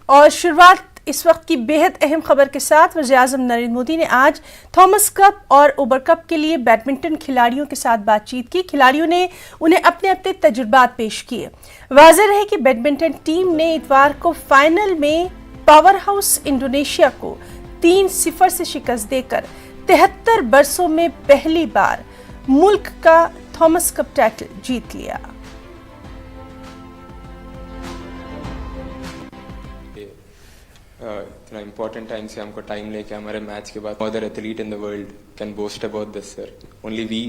और शुरुआत इस वक्त की बेहद अहम खबर के साथ वज़ीर-ए-आज़म नरेंद्र मोदी ने आज थॉमस कप और ओबर कप के लिए बैडमिंटन खिलाड़ियों के साथ बातचीत की। खिलाड़ियों ने उन्हें अपने अपने तजुर्बात पेश किए। वाज़ेह रहे कि बैडमिंटन टीम ने इतवार को फाइनल में पावर हाउस इंडोनेशिया को 3-0 से शिकस्त देकर 73 बरसों में पहली बार मुल्क का थॉमस कप टाइटल जीत लिया। इतना इम्पोर्टेंट टाइम से हमको टाइम लेके हमारे मैच के बाद other athlete in the world can boast about this sir. Only we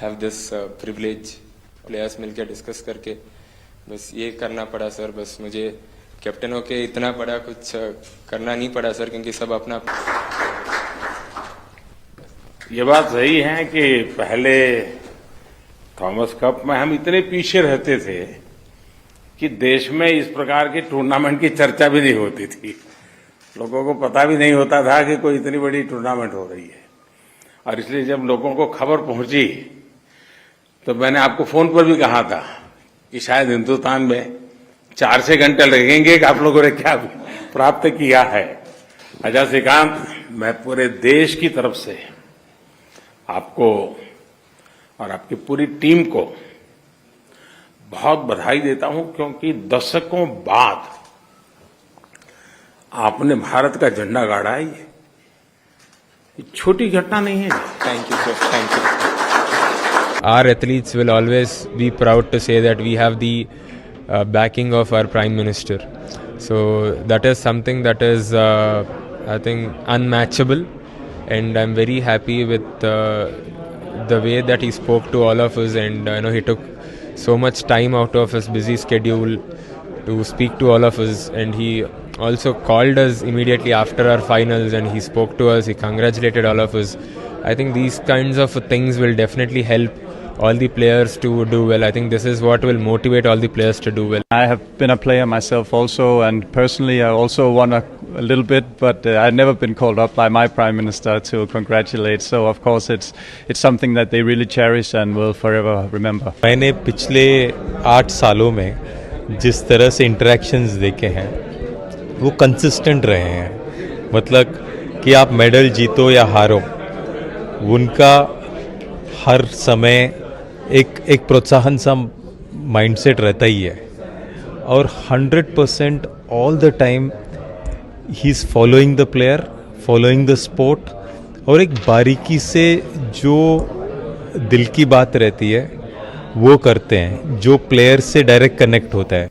have this privilege. Players मिलकर डिस्कस करके बस ये करना पड़ा सर। बस मुझे कैप्टन होके इतना बड़ा कुछ करना नहीं पड़ा सर, क्योंकि सब अपना। ये बात सही है कि पहले थॉमस कप में हम इतने पीछे रहते थे कि देश में इस प्रकार के टूर्नामेंट की चर्चा भी नहीं होती थी। लोगों को पता भी नहीं होता था कि कोई इतनी बड़ी टूर्नामेंट हो रही है। और इसलिए जब लोगों को खबर पहुंची तो मैंने आपको फोन पर भी कहा था कि शायद हिंदुस्तान में 4-6 घंटे लगेंगे कि आप लोगों ने क्या प्राप्त किया है। अजय श्रीकांत, मैं पूरे देश की तरफ से आपको और आपकी पूरी टीम को बहुत बधाई देता हूं, क्योंकि दशकों बाद आपने भारत का झंडा गाड़ा है। ये छोटी घटना नहीं है। Thank you sir, thank you. Our athletes will always be proud to say that we have the backing of our Prime Minister. So that is something that is, I think, unmatchable, and I'm very happy with the way that he spoke to all of us, and he took so much time out of his busy schedule to speak to all of us, and he also called us immediately after our finals, and he spoke to us, he congratulated all of us. I think these kinds of things will definitely help all the players to do well. I think this is what will motivate all the players to do well. I have been a player myself also, and personally I also won a little bit, but I've never been called up by my Prime Minister to congratulate. So of course it's something that they really cherish and will forever remember. मैंने पिछले 8 सालों में जिस तरह से interactions देखे हैं वो कंसिस्टेंट रहे हैं। मतलब कि आप मेडल जीतो या हारो, उनका हर समय एक प्रोत्साहन सा माइंडसेट रहता ही है, और 100% all the time he is following the player, following the sport, और एक बारीकी से जो दिल की बात रहती है वो करते हैं, जो प्लेयर से डायरेक्ट कनेक्ट होता है।